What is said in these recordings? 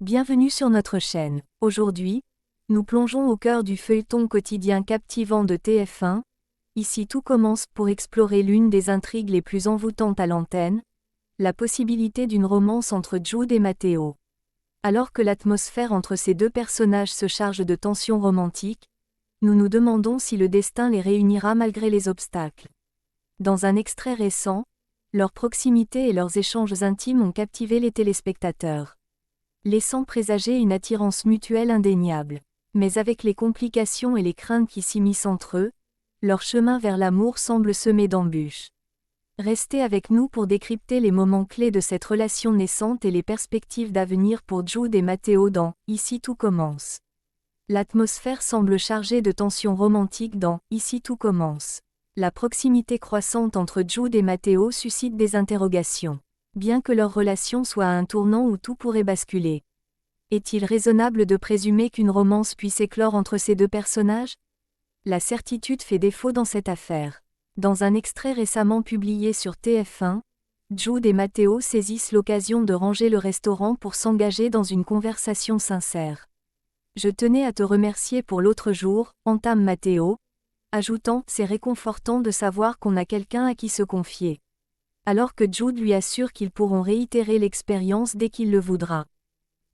Bienvenue sur notre chaîne. Aujourd'hui, nous plongeons au cœur du feuilleton quotidien captivant de TF1. Ici tout commence pour explorer l'une des intrigues les plus envoûtantes à l'antenne, la possibilité d'une romance entre Jude et Matteo. Alors que l'atmosphère entre ces deux personnages se charge de tensions romantiques, nous nous demandons si le destin les réunira malgré les obstacles. Dans un extrait récent, leur proximité et leurs échanges intimes ont captivé les téléspectateurs, laissant présager une attirance mutuelle indéniable. Mais avec les complications et les craintes qui s'immiscent entre eux, leur chemin vers l'amour semble semé d'embûches. Restez avec nous pour décrypter les moments clés de cette relation naissante et les perspectives d'avenir pour Jude et Matteo dans « Ici tout commence ». L'atmosphère semble chargée de tensions romantiques dans « Ici tout commence ». La proximité croissante entre Jude et Matteo suscite des interrogations. Bien que leur relation soit à un tournant où tout pourrait basculer. Est-il raisonnable de présumer qu'une romance puisse éclore entre ces deux personnages? La certitude fait défaut dans cette affaire. Dans un extrait récemment publié sur TF1, Jude et Matteo saisissent l'occasion de ranger le restaurant pour s'engager dans une conversation sincère. « Je tenais à te remercier pour l'autre jour », entame Matteo, ajoutant « C'est réconfortant de savoir qu'on a quelqu'un à qui se confier », alors que Jude lui assure qu'ils pourront réitérer l'expérience dès qu'il le voudra.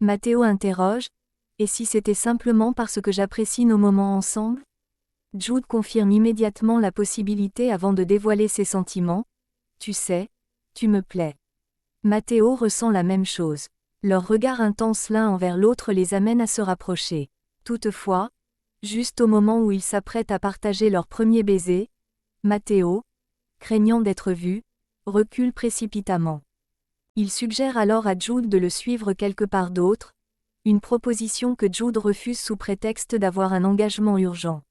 Matteo interroge « Et si c'était simplement parce que j'apprécie nos moments ensemble ?» Jude confirme immédiatement la possibilité avant de dévoiler ses sentiments « Tu sais, tu me plais ». Matteo ressent la même chose. Leurs regards intenses l'un envers l'autre les amènent à se rapprocher. Toutefois, juste au moment où ils s'apprêtent à partager leur premier baiser, Matteo, craignant d'être vu, recule précipitamment. Il suggère alors à Jude de le suivre quelque part d'autre, une proposition que Jude refuse sous prétexte d'avoir un engagement urgent.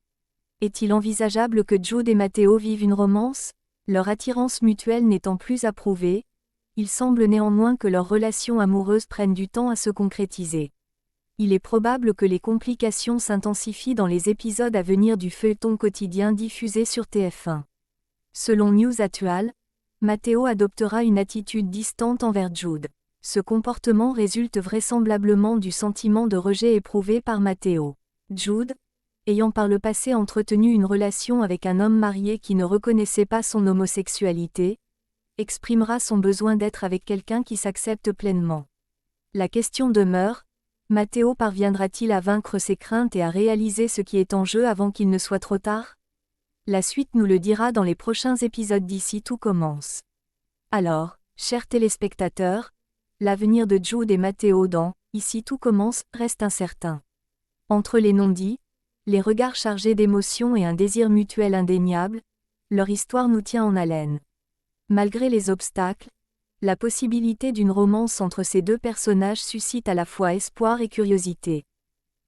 Est-il envisageable que Jude et Matteo vivent une romance? Leur attirance mutuelle n'étant plus approuvée, il semble néanmoins que leur relation amoureuse prenne du temps à se concrétiser. Il est probable que les complications s'intensifient dans les épisodes à venir du feuilleton quotidien diffusé sur TF1. Selon News Actual, Matteo adoptera une attitude distante envers Jude. Ce comportement résulte vraisemblablement du sentiment de rejet éprouvé par Matteo. Jude, ayant par le passé entretenu une relation avec un homme marié qui ne reconnaissait pas son homosexualité, exprimera son besoin d'être avec quelqu'un qui s'accepte pleinement. La question demeure, Matteo parviendra-t-il à vaincre ses craintes et à réaliser ce qui est en jeu avant qu'il ne soit trop tard? La suite nous le dira dans les prochains épisodes d'Ici tout commence. Alors, chers téléspectateurs, l'avenir de Jude et Matteo dans « Ici tout commence » reste incertain. Entre les non-dits, les regards chargés d'émotions et un désir mutuel indéniable, leur histoire nous tient en haleine. Malgré les obstacles, la possibilité d'une romance entre ces deux personnages suscite à la fois espoir et curiosité.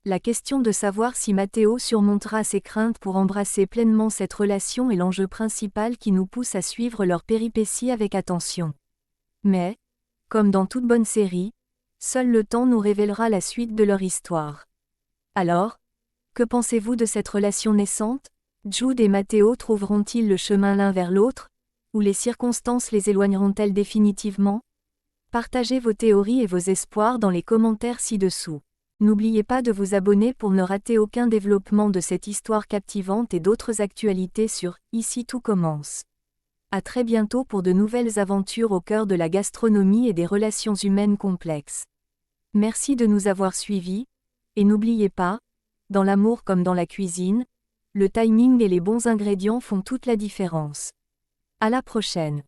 La question de savoir si Matteo surmontera ses craintes pour embrasser pleinement cette relation est l'enjeu principal qui nous pousse à suivre leurs péripéties avec attention. Mais, comme dans toute bonne série, seul le temps nous révélera la suite de leur histoire. Alors, que pensez-vous de cette relation naissante? Jude et Matteo trouveront-ils le chemin l'un vers l'autre, ou les circonstances les éloigneront-elles définitivement? Partagez vos théories et vos espoirs dans les commentaires ci-dessous. N'oubliez pas de vous abonner pour ne rater aucun développement de cette histoire captivante et d'autres actualités sur « Ici tout commence ». À très bientôt pour de nouvelles aventures au cœur de la gastronomie et des relations humaines complexes. Merci de nous avoir suivis, et n'oubliez pas, dans l'amour comme dans la cuisine, le timing et les bons ingrédients font toute la différence. À la prochaine.